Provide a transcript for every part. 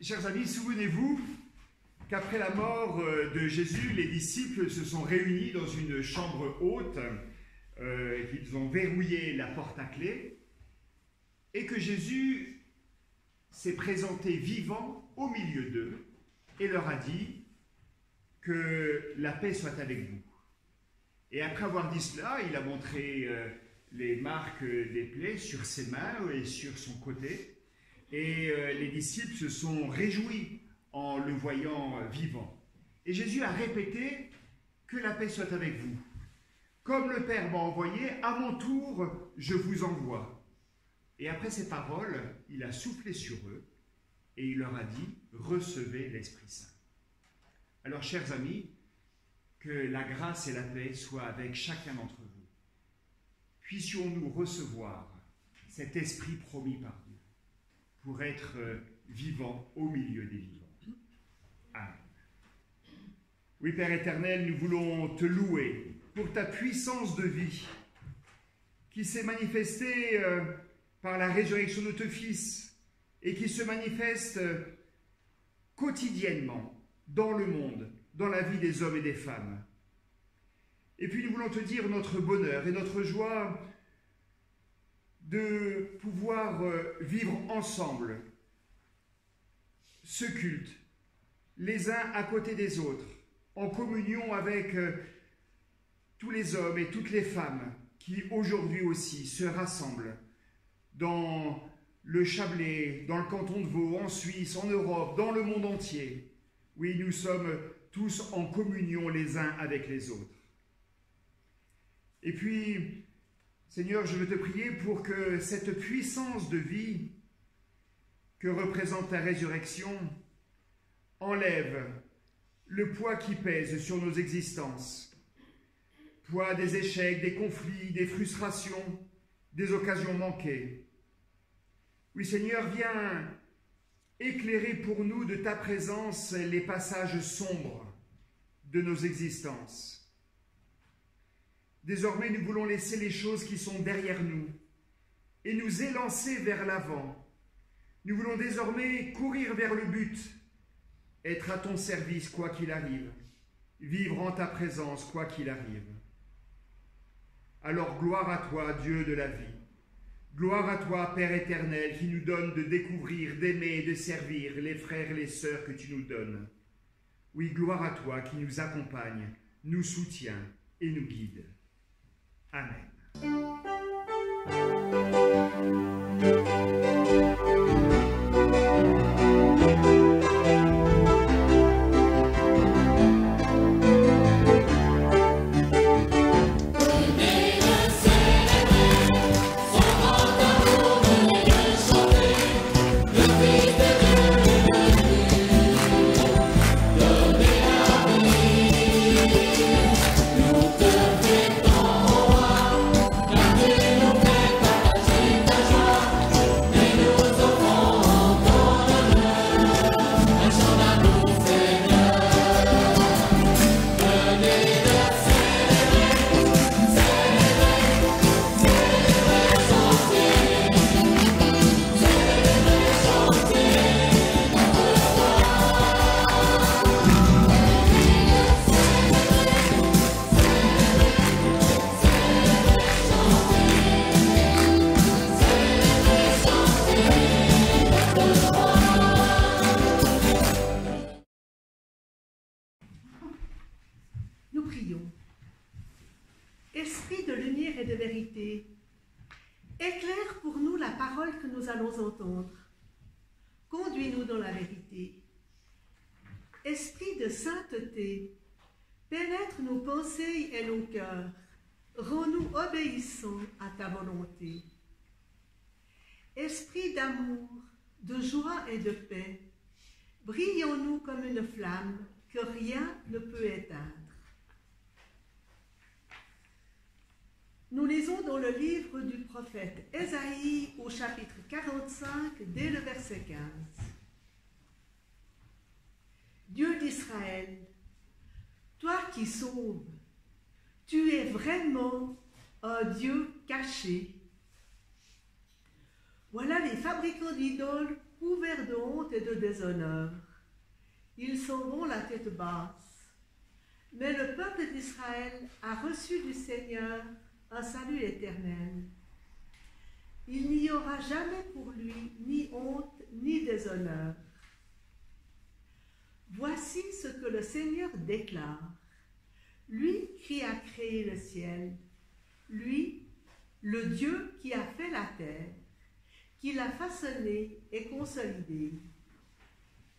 Chers amis, souvenez-vous qu'après la mort de Jésus, les disciples se sont réunis dans une chambre haute, qu'ils ont verrouillé la porte à clé, et que Jésus s'est présenté vivant au milieu d'eux et leur a dit que la paix soit avec vous. Et après avoir dit cela, il a montré les marques des plaies sur ses mains et sur son côté. Et les disciples se sont réjouis en le voyant vivant. Et Jésus a répété que la paix soit avec vous. Comme le Père m'a envoyé, à mon tour, je vous envoie. Et après ces paroles, il a soufflé sur eux et il leur a dit, recevez l'Esprit Saint. Alors, chers amis, que la grâce et la paix soient avec chacun d'entre vous. Puissions-nous recevoir cet esprit promis par Dieu pour être vivants au milieu des vivants. Amen. Oui, Père éternel, nous voulons te louer pour ta puissance de vie qui s'est manifestée par la résurrection de ton Fils et qui se manifeste quotidiennement dans le monde, dans la vie des hommes et des femmes. Et puis nous voulons te dire notre bonheur et notre joie de pouvoir vivre ensemble ce culte, les uns à côté des autres, en communion avec tous les hommes et toutes les femmes qui aujourd'hui aussi se rassemblent dans le Chablais, dans le canton de Vaud, en Suisse, en Europe, dans le monde entier. Oui, nous sommes tous en communion les uns avec les autres. Et puis, Seigneur, je veux te prier pour que cette puissance de vie que représente ta résurrection enlève le poids qui pèse sur nos existences, poids des échecs, des conflits, des frustrations, des occasions manquées. Oui, Seigneur, viens éclairer pour nous de ta présence les passages sombres de nos existences. Désormais, nous voulons laisser les choses qui sont derrière nous et nous élancer vers l'avant. Nous voulons désormais courir vers le but, être à ton service quoi qu'il arrive, vivre en ta présence quoi qu'il arrive. Alors gloire à toi, Dieu de la vie. Gloire à toi, Père éternel, qui nous donne de découvrir, d'aimer et de servir les frères et les sœurs que tu nous donnes. Oui, gloire à toi qui nous accompagne, nous soutient et nous guide. Amen. Esprit de lumière et de vérité, éclaire pour nous la parole que nous allons entendre. Conduis-nous dans la vérité. Esprit de sainteté, pénètre nos pensées et nos cœurs. Rends-nous obéissants à ta volonté. Esprit d'amour, de joie et de paix, brillons-nous comme une flamme que rien ne peut éteindre. Nous lisons dans le livre du prophète Ésaïe au chapitre 45, dès le verset 15. Dieu d'Israël, toi qui sauves, tu es vraiment un Dieu caché. Voilà les fabricants d'idoles couverts de honte et de déshonneur. Ils s'en vont la tête basse. Mais le peuple d'Israël a reçu du Seigneur un salut éternel. Il n'y aura jamais pour lui ni honte ni déshonneur. Voici ce que le Seigneur déclare. Lui qui a créé le ciel, lui, le Dieu qui a fait la terre, qui l'a façonnée et consolidée.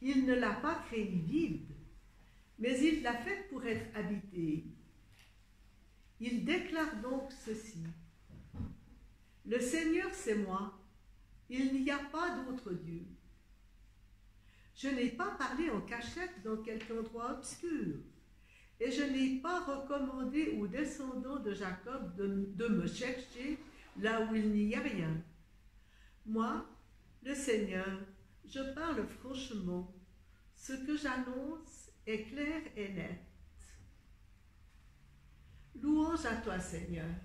Il ne l'a pas créée vide, mais il l'a faite pour être habitée. Il déclare donc ceci. Le Seigneur, c'est moi, il n'y a pas d'autre Dieu. Je n'ai pas parlé en cachette dans quelque endroit obscur, et je n'ai pas recommandé aux descendants de Jacob de me chercher là où il n'y a rien. Moi, le Seigneur, je parle franchement. Ce que j'annonce est clair et net. Louange à toi, Seigneur.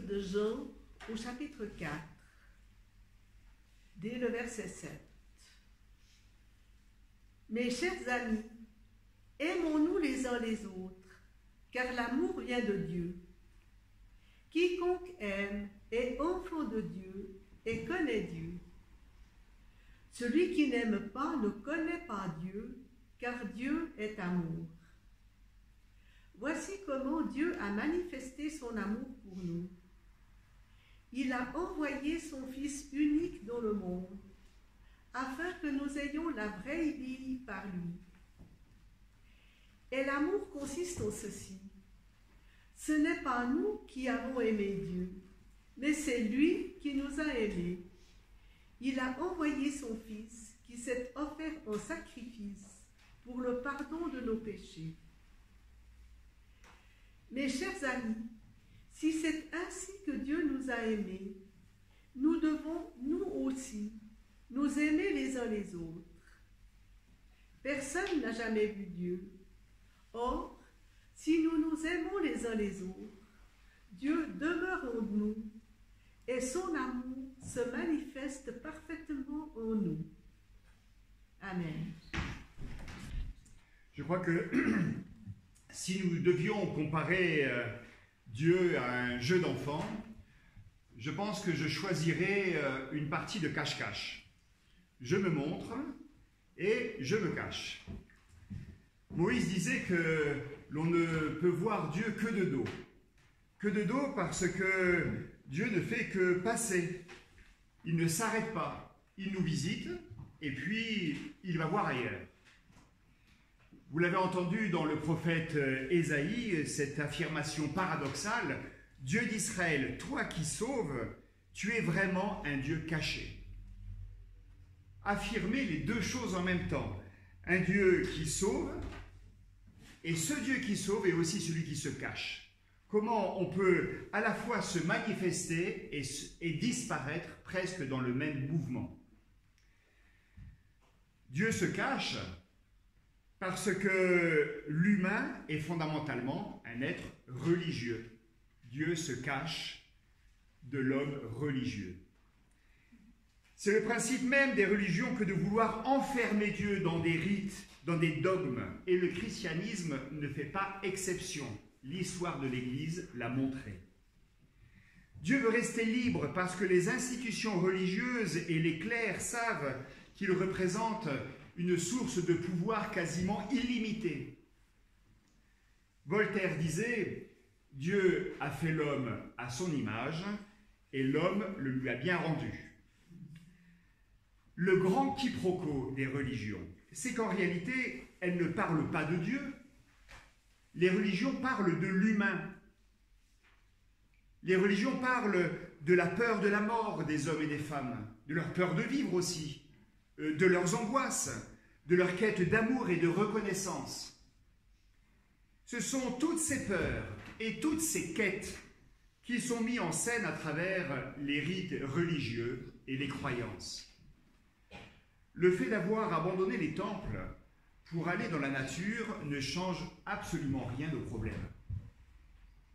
De Jean au chapitre 4, dès le verset 7. Mes chers amis, aimons-nous les uns les autres, car l'amour vient de Dieu. Quiconque aime est enfant de Dieu et connaît Dieu. Celui qui n'aime pas ne connaît pas Dieu, car Dieu est amour. Voici comment Dieu a manifesté son amour pour nous. Il a envoyé son Fils unique dans le monde, afin que nous ayons la vraie vie par lui. Et l'amour consiste en ceci. Ce n'est pas nous qui avons aimé Dieu, mais c'est lui qui nous a aimés. Il a envoyé son Fils qui s'est offert en sacrifice pour le pardon de nos péchés. Mes chers amis, si c'est ainsi que Dieu nous a aimés, nous devons, nous aussi, nous aimer les uns les autres. Personne n'a jamais vu Dieu. Or, si nous nous aimons les uns les autres, Dieu demeure en nous et son amour se manifeste parfaitement en nous. Amen. Je crois que si nous devions comparer Dieu à un jeu d'enfant, je pense que je choisirais une partie de cache-cache. Je me montre et je me cache. Moïse disait que l'on ne peut voir Dieu que de dos. Que de dos parce que Dieu ne fait que passer. Il ne s'arrête pas. Il nous visite et puis il va voir ailleurs. Vous l'avez entendu dans le prophète Ésaïe, cette affirmation paradoxale, « Dieu d'Israël, toi qui sauves, tu es vraiment un Dieu caché. » Affirmer les deux choses en même temps, un Dieu qui sauve, et ce Dieu qui sauve est aussi celui qui se cache. Comment on peut à la fois se manifester et disparaître presque dans le même mouvement. Dieu se cache parce que l'humain est fondamentalement un être religieux. Dieu se cache de l'homme religieux. C'est le principe même des religions que de vouloir enfermer Dieu dans des rites, dans des dogmes. Et le christianisme ne fait pas exception. L'histoire de l'Église l'a montré. Dieu veut rester libre parce que les institutions religieuses et les clercs savent qu'il représente une source de pouvoir quasiment illimitée. Voltaire disait « Dieu a fait l'homme à son image et l'homme le lui a bien rendu ». Le grand quiproquo des religions, c'est qu'en réalité, elles ne parlent pas de Dieu. Les religions parlent de l'humain. Les religions parlent de la peur de la mort des hommes et des femmes. de leur peur de vivre aussi, de leurs angoisses, de leur quête d'amour et de reconnaissance. Ce sont toutes ces peurs et toutes ces quêtes qui sont mises en scène à travers les rites religieux et les croyances. Le fait d'avoir abandonné les temples pour aller dans la nature ne change absolument rien au problème.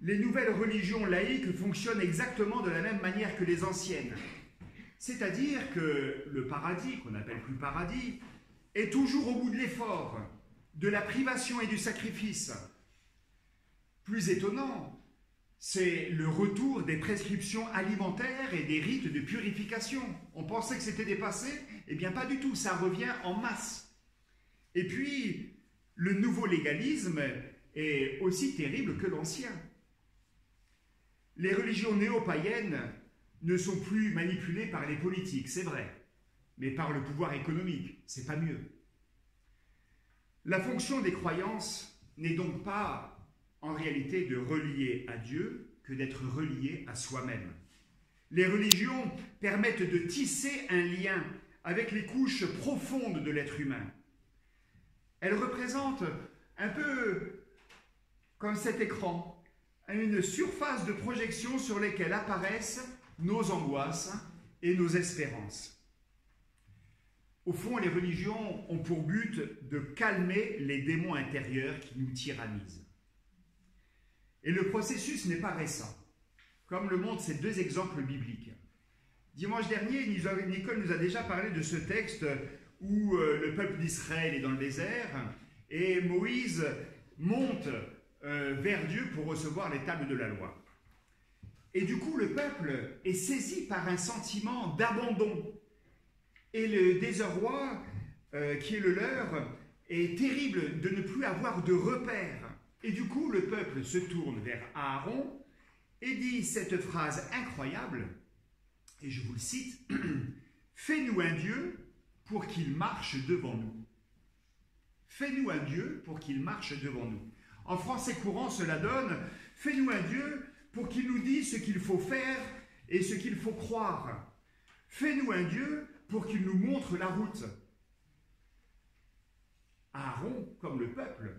Les nouvelles religions laïques fonctionnent exactement de la même manière que les anciennes. C'est-à-dire que le paradis, qu'on n'appelle plus paradis, est toujours au bout de l'effort, de la privation et du sacrifice. Plus étonnant, c'est le retour des prescriptions alimentaires et des rites de purification. On pensait que c'était dépassé, eh bien pas du tout, ça revient en masse. Et puis, le nouveau légalisme est aussi terrible que l'ancien. Les religions néo-païennes ne sont plus manipulées par les politiques, c'est vrai, mais par le pouvoir économique, c'est pas mieux. La fonction des croyances n'est donc pas en réalité de relier à Dieu que d'être relié à soi-même. Les religions permettent de tisser un lien avec les couches profondes de l'être humain. Elles représentent un peu comme cet écran, une surface de projection sur laquelle apparaissent nos angoisses et nos espérances. Au fond, les religions ont pour but de calmer les démons intérieurs qui nous tyrannisent. Et le processus n'est pas récent, comme le montrent ces deux exemples bibliques. Dimanche dernier, Nicole nous a déjà parlé de ce texte où le peuple d'Israël est dans le désert et Moïse monte vers Dieu pour recevoir les tables de la loi. Et du coup, le peuple est saisi par un sentiment d'abandon. Et le désarroi qui est le leur est terrible de ne plus avoir de repères. Et du coup, le peuple se tourne vers Aaron et dit cette phrase incroyable, et je vous le cite, « Fais-nous un Dieu pour qu'il marche devant nous. » Fais-nous un Dieu pour qu'il marche devant nous. En français courant, cela donne « Fais-nous un Dieu pour qu'il nous dise ce qu'il faut faire et ce qu'il faut croire. Fais-nous un Dieu pour qu'il nous montre la route. » Aaron, comme le peuple,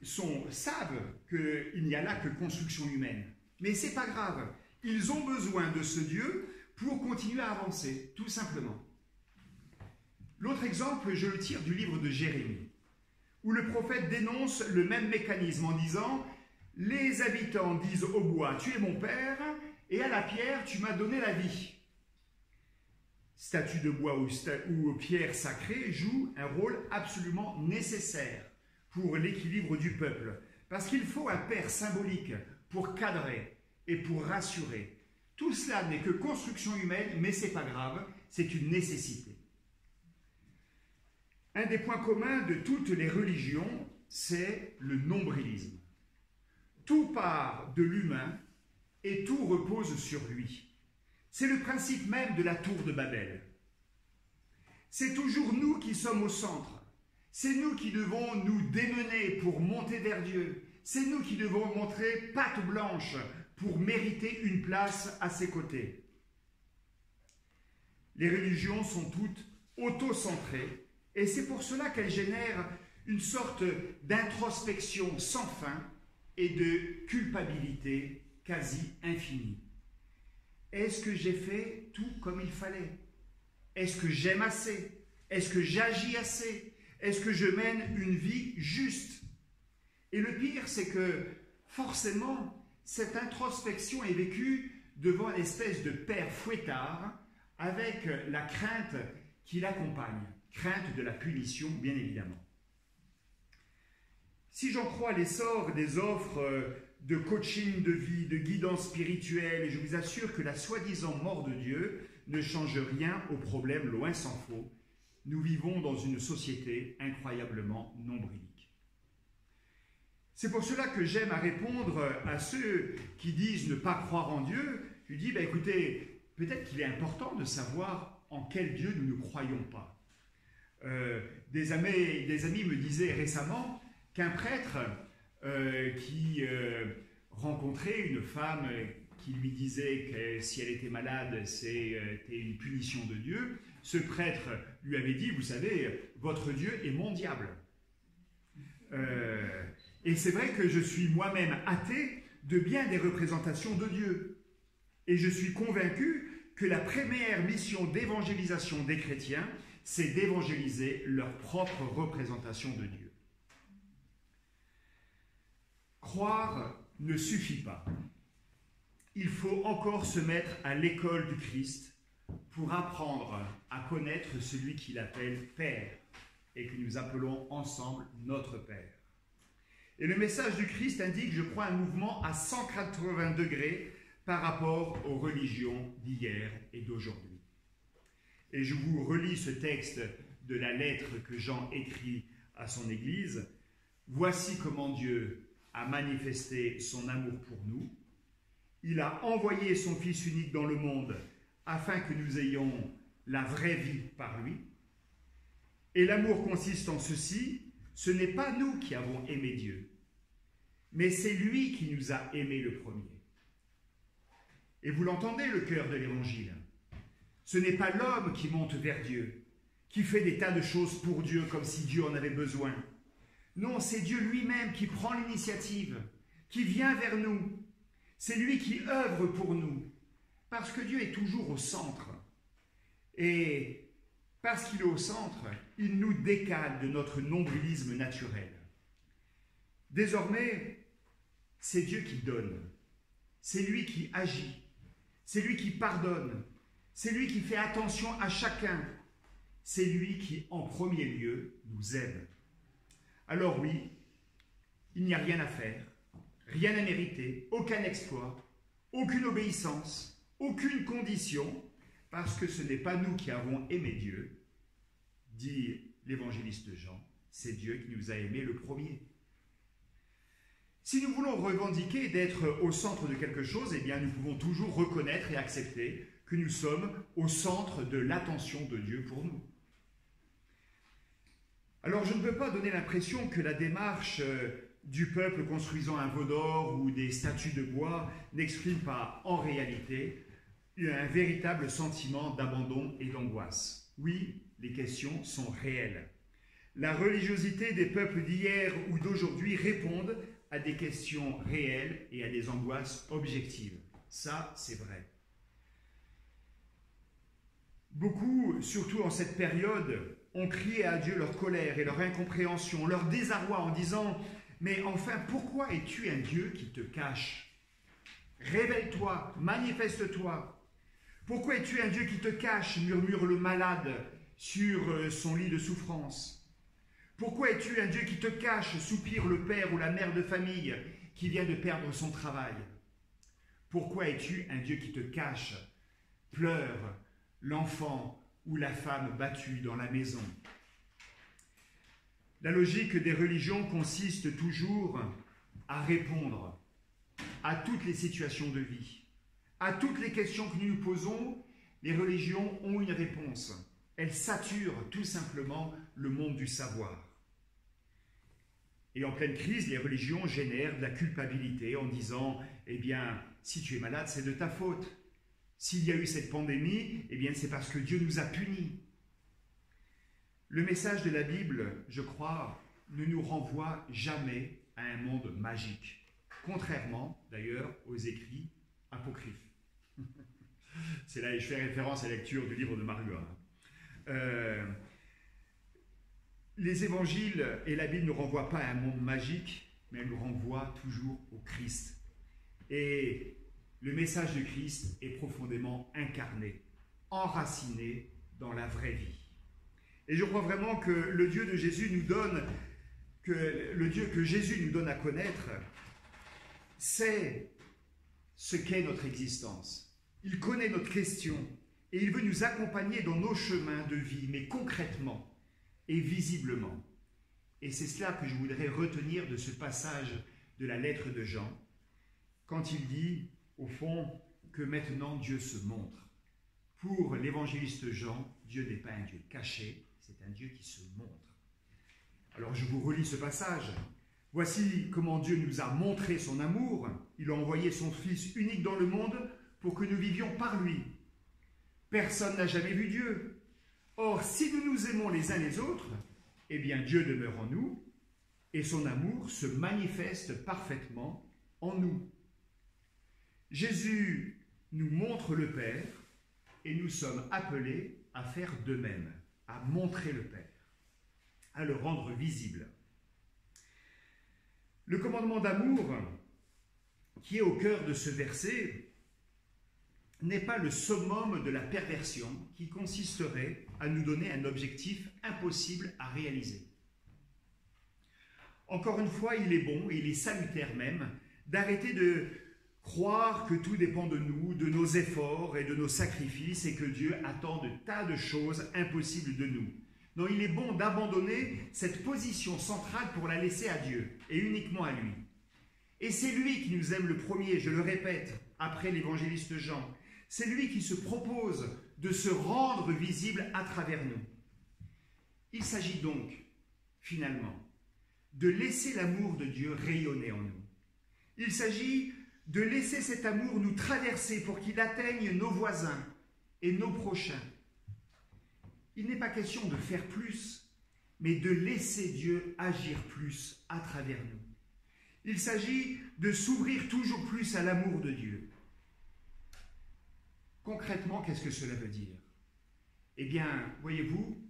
savent qu'il n'y a là que construction humaine. Mais c'est pas grave. Ils ont besoin de ce Dieu pour continuer à avancer, tout simplement. L'autre exemple, je le tire du livre de Jérémie, où le prophète dénonce le même mécanisme en disant « Les habitants disent au bois, tu es mon père, et à la pierre, tu m'as donné la vie. » Statue de bois ou pierre sacrée joue un rôle absolument nécessaire pour l'équilibre du peuple, parce qu'il faut un père symbolique pour cadrer et pour rassurer. Tout cela n'est que construction humaine, mais c'est pas grave, c'est une nécessité. Un des points communs de toutes les religions, c'est le nombrilisme. Tout part de l'humain et tout repose sur lui. C'est le principe même de la tour de Babel. C'est toujours nous qui sommes au centre. C'est nous qui devons nous démener pour monter vers Dieu. C'est nous qui devons montrer patte blanche pour mériter une place à ses côtés. Les religions sont toutes auto-centrées et c'est pour cela qu'elles génèrent une sorte d'introspection sans fin et de culpabilité quasi infinie. Est-ce que j'ai fait tout comme il fallait? Est-ce que j'aime assez? Est-ce que j'agis assez? Est-ce que je mène une vie juste? Et le pire, c'est que forcément, cette introspection est vécue devant une espèce de père fouettard avec la crainte qui l'accompagne, crainte de la punition, bien évidemment. Si j'en crois l'essor des offres de coaching de vie, de guidance spirituelle, je vous assure que la soi-disant mort de Dieu ne change rien au problème, loin s'en faut. Nous vivons dans une société incroyablement nombrilique. C'est pour cela que j'aime à répondre à ceux qui disent ne pas croire en Dieu. Je dis, écoutez, peut-être qu'il est important de savoir en quel Dieu nous ne croyons pas. Des amis me disaient récemment qu'un prêtre qui rencontrait une femme qui lui disait que si elle était malade, c'était une punition de Dieu, ce prêtre lui avait dit, vous savez, votre Dieu est mon diable. Et c'est vrai que je suis moi-même athée de bien des représentations de Dieu. Et je suis convaincu que la première mission d'évangélisation des chrétiens, c'est d'évangéliser leur propre représentation de Dieu. Croire ne suffit pas. Il faut encore se mettre à l'école du Christ pour apprendre à connaître celui qu'il appelle Père et que nous appelons ensemble notre Père. Et le message du Christ indique, je crois, un mouvement à 180 degrés par rapport aux religions d'hier et d'aujourd'hui. Et je vous relis ce texte de la lettre que Jean écrit à son Église. Voici comment Dieu a manifesté son amour pour nous. Il a envoyé son Fils unique dans le monde afin que nous ayons la vraie vie par lui. Et l'amour consiste en ceci, ce n'est pas nous qui avons aimé Dieu, mais c'est lui qui nous a aimés le premier. Et vous l'entendez, le cœur de l'Évangile. Ce n'est pas l'homme qui monte vers Dieu, qui fait des tas de choses pour Dieu comme si Dieu en avait besoin. Non, c'est Dieu lui-même qui prend l'initiative, qui vient vers nous. C'est lui qui œuvre pour nous, parce que Dieu est toujours au centre. Et parce qu'il est au centre, il nous décale de notre nombrilisme naturel. Désormais, c'est Dieu qui donne, c'est lui qui agit, c'est lui qui pardonne, c'est lui qui fait attention à chacun, c'est lui qui, en premier lieu, nous aime. Alors oui, il n'y a rien à faire, rien à mériter, aucun exploit, aucune obéissance, aucune condition, parce que ce n'est pas nous qui avons aimé Dieu, dit l'évangéliste Jean, c'est Dieu qui nous a aimés le premier. Si nous voulons revendiquer d'être au centre de quelque chose, eh bien nous pouvons toujours reconnaître et accepter que nous sommes au centre de l'attention de Dieu pour nous. Alors je ne veux pas donner l'impression que la démarche du peuple construisant un veau d'or ou des statues de bois n'exprime pas en réalité un véritable sentiment d'abandon et d'angoisse. Oui, les questions sont réelles. La religiosité des peuples d'hier ou d'aujourd'hui répondent à des questions réelles et à des angoisses objectives. Ça, c'est vrai. Beaucoup, surtout en cette période, ont crié à Dieu leur colère et leur incompréhension, leur désarroi en disant « Mais enfin, pourquoi es-tu un Dieu qui te cache? Révèle-toi, manifeste-toi. Pourquoi es-tu un Dieu qui te cache ?» murmure le malade sur son lit de souffrance. Pourquoi es-tu un Dieu qui te cache, soupire le père ou la mère de famille qui vient de perdre son travail? Pourquoi es-tu un Dieu qui te cache, pleure l'enfant ou la femme battue dans la maison? La logique des religions consiste toujours à répondre à toutes les situations de vie. À toutes les questions que nous nous posons, les religions ont une réponse. Elles saturent tout simplement le monde du savoir. Et en pleine crise, les religions génèrent de la culpabilité en disant « Eh bien, si tu es malade, c'est de ta faute. S'il y a eu cette pandémie, eh bien, c'est parce que Dieu nous a punis. » Le message de la Bible, je crois, ne nous renvoie jamais à un monde magique, contrairement d'ailleurs aux écrits apocryphes. C'est là que je fais référence à la lecture du livre de Marguerite. Les évangiles et la Bible ne renvoient pas à un monde magique, mais elles nous renvoient toujours au Christ. Et le message du Christ est profondément incarné, enraciné dans la vraie vie. Et je crois vraiment que le Dieu de Jésus nous donne, que le Dieu que Jésus nous donne à connaître, c'est ce qu'est notre existence. Il connaît notre question et il veut nous accompagner dans nos chemins de vie, mais concrètement et visiblement. Et c'est cela que je voudrais retenir de ce passage de la lettre de Jean, quand il dit, au fond, que maintenant Dieu se montre. Pour l'évangéliste Jean, Dieu n'est pas un Dieu caché, c'est un Dieu qui se montre. Alors je vous relis ce passage. Voici comment Dieu nous a montré son amour. Il a envoyé son Fils unique dans le monde pour que nous vivions par lui. Personne n'a jamais vu Dieu. Or, si nous nous aimons les uns les autres, eh bien Dieu demeure en nous et son amour se manifeste parfaitement en nous. Jésus nous montre le Père et nous sommes appelés à faire de même, à montrer le Père, à le rendre visible. Le commandement d'amour qui est au cœur de ce verset n'est pas le summum de la perversion qui consisterait à nous donner un objectif impossible à réaliser. Encore une fois, il est bon et il est salutaire même d'arrêter de croire que tout dépend de nous, de nos efforts et de nos sacrifices et que Dieu attend de tas de choses impossibles de nous. Non, il est bon d'abandonner cette position centrale pour la laisser à Dieu et uniquement à lui. Et c'est lui qui nous aime le premier, je le répète, après l'évangéliste Jean. C'est lui qui se propose de se rendre visible à travers nous. Il s'agit donc, finalement, de laisser l'amour de Dieu rayonner en nous. Il s'agit de laisser cet amour nous traverser pour qu'il atteigne nos voisins et nos prochains. Il n'est pas question de faire plus, mais de laisser Dieu agir plus à travers nous. Il s'agit de s'ouvrir toujours plus à l'amour de Dieu. Concrètement, qu'est-ce que cela veut dire? Eh bien, voyez-vous,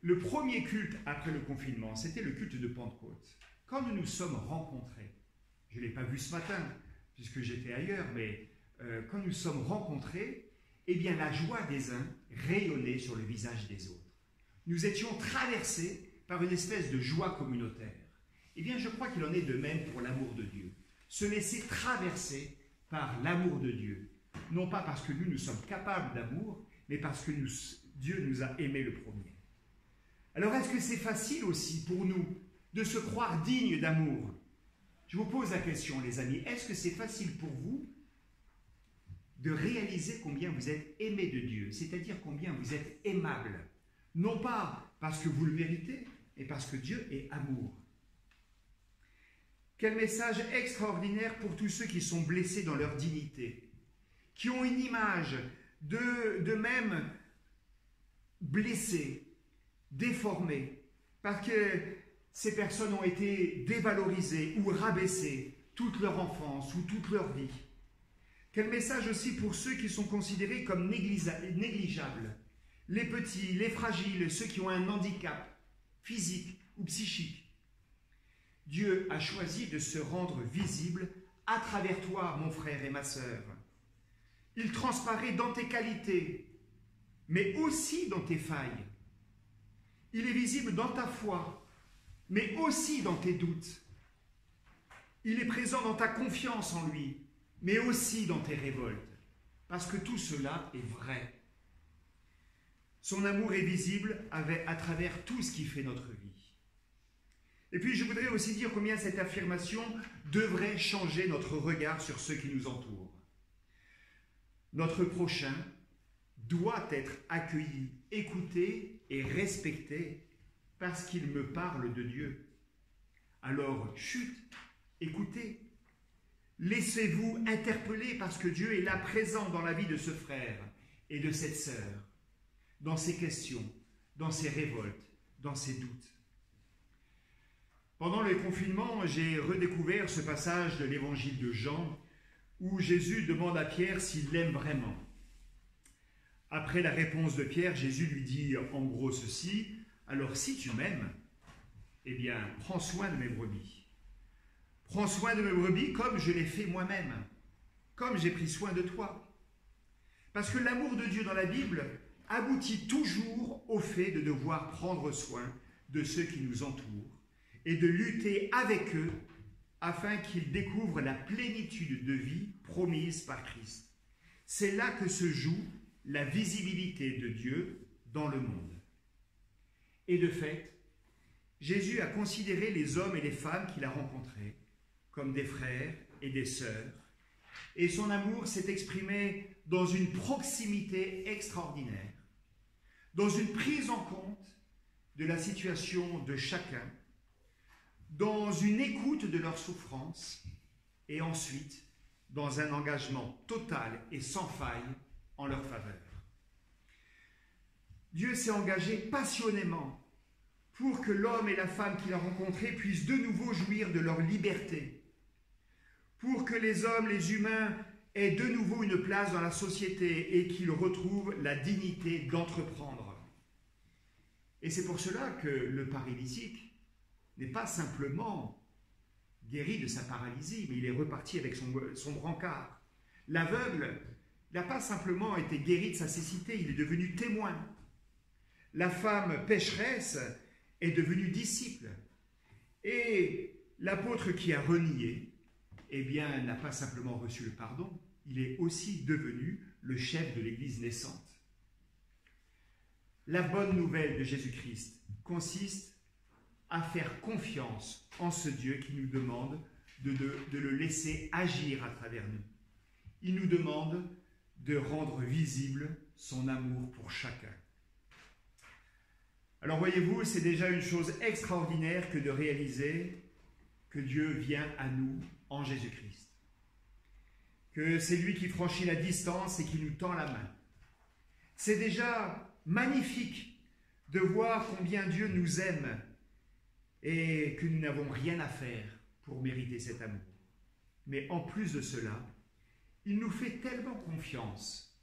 le premier culte après le confinement, c'était le culte de Pentecôte. Quand nous nous sommes rencontrés, je ne l'ai pas vu ce matin, puisque j'étais ailleurs, mais quand nous sommes rencontrés, eh bien la joie des uns rayonnait sur le visage des autres. Nous étions traversés par une espèce de joie communautaire. Eh bien, je crois qu'il en est de même pour l'amour de Dieu. Se laisser traverser par l'amour de Dieu. Non pas parce que nous sommes capables d'amour, mais parce que Dieu nous a aimés le premier. Alors, est-ce que c'est facile aussi pour nous de se croire dignes d'amour? Je vous pose la question, les amis. Est-ce que c'est facile pour vous de réaliser combien vous êtes aimés de Dieu, c'est-à-dire combien vous êtes aimables? Non pas parce que vous le méritez, mais parce que Dieu est amour. Quel message extraordinaire pour tous ceux qui sont blessés dans leur dignité, qui ont une image d'eux-mêmes blessés, déformés, parce que ces personnes ont été dévalorisées ou rabaissées toute leur enfance ou toute leur vie. Quel message aussi pour ceux qui sont considérés comme négligeables, les petits, les fragiles, ceux qui ont un handicap physique ou psychique. Dieu a choisi de se rendre visible à travers toi, mon frère et ma sœur. Il transparaît dans tes qualités, mais aussi dans tes failles. Il est visible dans ta foi, mais aussi dans tes doutes. Il est présent dans ta confiance en lui, mais aussi dans tes révoltes, parce que tout cela est vrai. Son amour est visible à travers tout ce qui fait notre vie. Et puis je voudrais aussi dire combien cette affirmation devrait changer notre regard sur ceux qui nous entourent. Notre prochain doit être accueilli, écouté et respecté parce qu'il me parle de Dieu. Alors, chut, écoutez. Laissez-vous interpeller parce que Dieu est là présent dans la vie de ce frère et de cette sœur, dans ses questions, dans ses révoltes, dans ses doutes. Pendant le confinement, j'ai redécouvert ce passage de l'évangile de Jean où Jésus demande à Pierre s'il l'aime vraiment. Après la réponse de Pierre, Jésus lui dit en gros ceci: « Alors si tu m'aimes, eh bien prends soin de mes brebis. Prends soin de mes brebis comme je l'ai fait moi-même, comme j'ai pris soin de toi. » Parce que l'amour de Dieu dans la Bible aboutit toujours au fait de devoir prendre soin de ceux qui nous entourent et de lutter avec eux afin qu'ils découvrent la plénitude de vie promise par Christ. C'est là que se joue la visibilité de Dieu dans le monde. Et de fait, Jésus a considéré les hommes et les femmes qu'il a rencontrés comme des frères et des sœurs, et son amour s'est exprimé dans une proximité extraordinaire, dans une prise en compte de la situation de chacun, dans une écoute de leurs souffrances et ensuite dans un engagement total et sans faille en leur faveur. Dieu s'est engagé passionnément pour que l'homme et la femme qu'il a rencontrés puissent de nouveau jouir de leur liberté, pour que les hommes, les humains, aient de nouveau une place dans la société et qu'ils retrouvent la dignité d'entreprendre. Et c'est pour cela que le paralytique n'est pas simplement guéri de sa paralysie, mais il est reparti avec son brancard. L'aveugle n'a pas simplement été guéri de sa cécité, il est devenu témoin. La femme pécheresse est devenue disciple. Et l'apôtre qui a renié, eh bien, n'a pas simplement reçu le pardon, il est aussi devenu le chef de l'Église naissante. La bonne nouvelle de Jésus-Christ consiste à faire confiance en ce Dieu qui nous demande de le laisser agir à travers nous. Il nous demande de rendre visible son amour pour chacun. Alors voyez-vous, c'est déjà une chose extraordinaire que de réaliser que Dieu vient à nous en Jésus-Christ. Que c'est lui qui franchit la distance et qui nous tend la main. C'est déjà magnifique de voir combien Dieu nous aime et que nous n'avons rien à faire pour mériter cet amour. Mais en plus de cela, il nous fait tellement confiance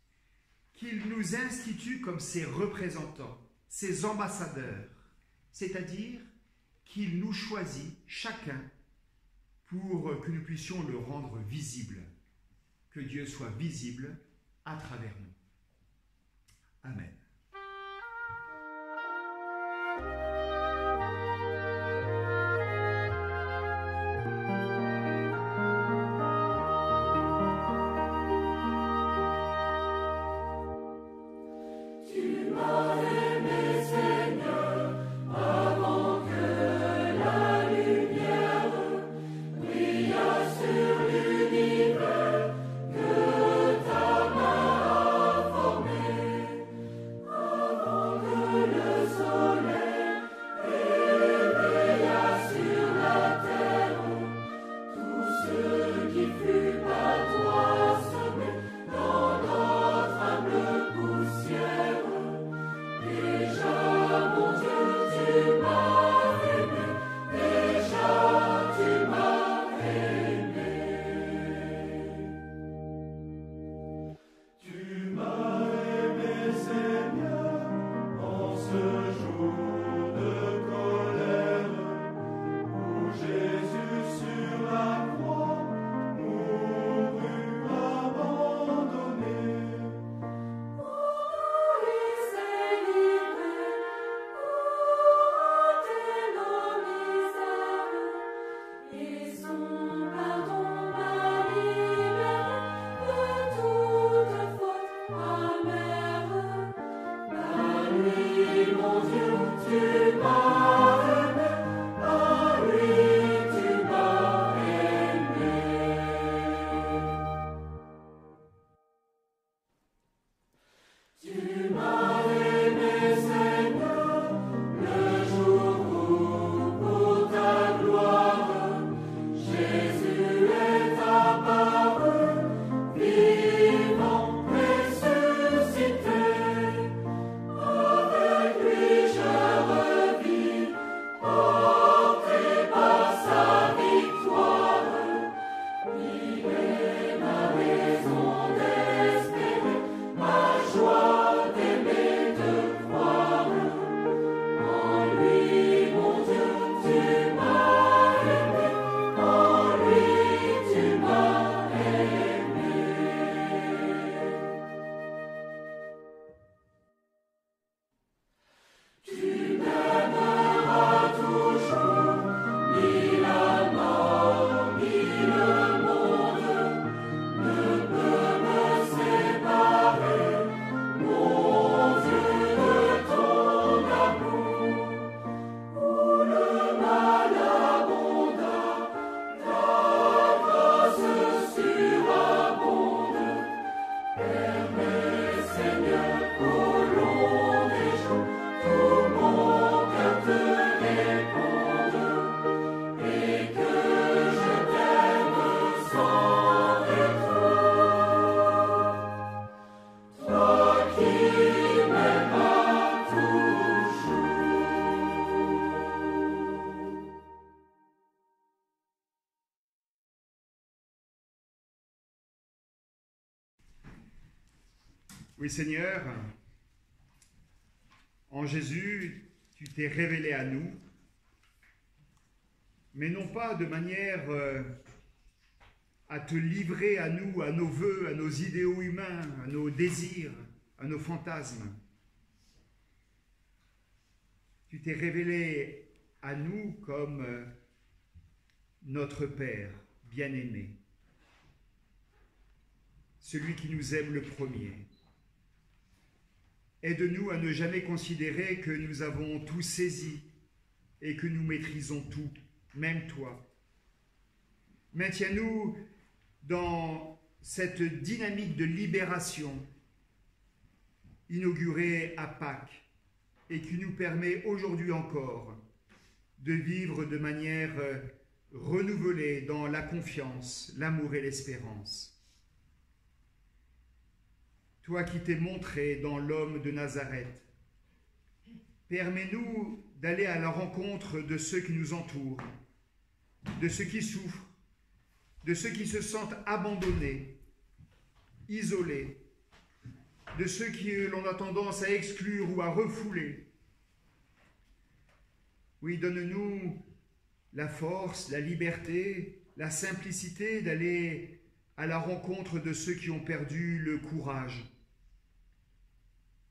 qu'il nous institue comme ses représentants, ses ambassadeurs, c'est-à-dire qu'il nous choisit chacun pour que nous puissions le rendre visible, que Dieu soit visible à travers nous. Amen. Oui Seigneur, en Jésus, tu t'es révélé à nous, mais non pas de manière à te livrer à nous, à nos vœux, à nos idéaux humains, à nos désirs, à nos fantasmes. Tu t'es révélé à nous comme notre Père bien-aimé, celui qui nous aime le premier. Aide-nous à ne jamais considérer que nous avons tout saisi et que nous maîtrisons tout, même toi. Maintiens-nous dans cette dynamique de libération inaugurée à Pâques et qui nous permet aujourd'hui encore de vivre de manière renouvelée dans la confiance, l'amour et l'espérance. Toi qui t'es montré dans l'homme de Nazareth, permets-nous d'aller à la rencontre de ceux qui nous entourent, de ceux qui souffrent, de ceux qui se sentent abandonnés, isolés, de ceux qui l'on a tendance à exclure ou à refouler. Oui, donne-nous la force, la liberté, la simplicité d'aller à la rencontre de ceux qui ont perdu le courage,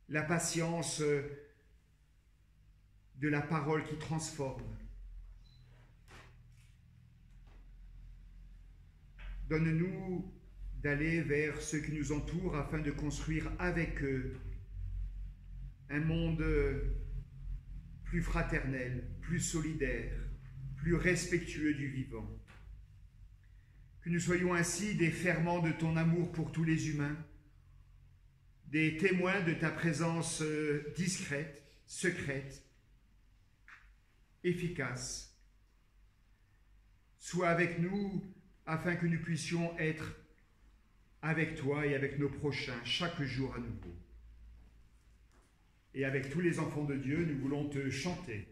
la patience de la parole qui transforme. Donne-nous d'aller vers ceux qui nous entourent afin de construire avec eux un monde plus fraternel, plus solidaire, plus respectueux du vivant. Que nous soyons ainsi des ferments de ton amour pour tous les humains, des témoins de ta présence discrète, secrète, efficace. Sois avec nous afin que nous puissions être avec toi et avec nos prochains chaque jour à nouveau. Et avec tous les enfants de Dieu, nous voulons te chanter.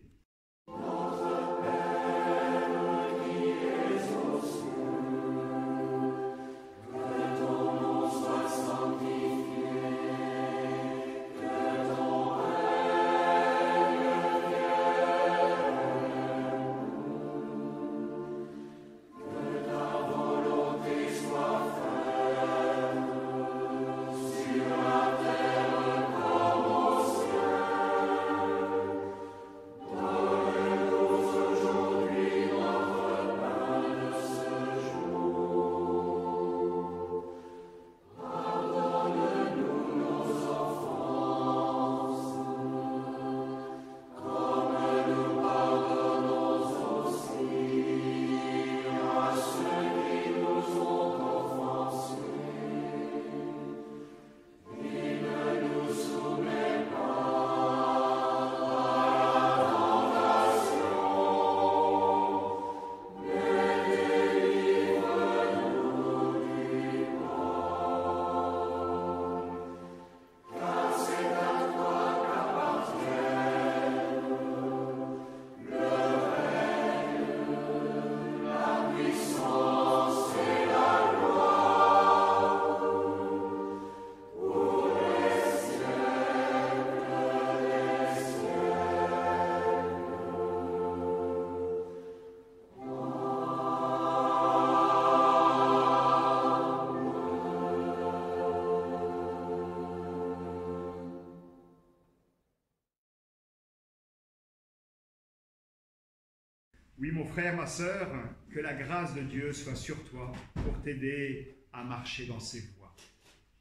Oui, mon frère, ma sœur, que la grâce de Dieu soit sur toi pour t'aider à marcher dans ses voies.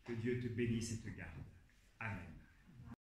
Que Dieu te bénisse et te garde. Amen.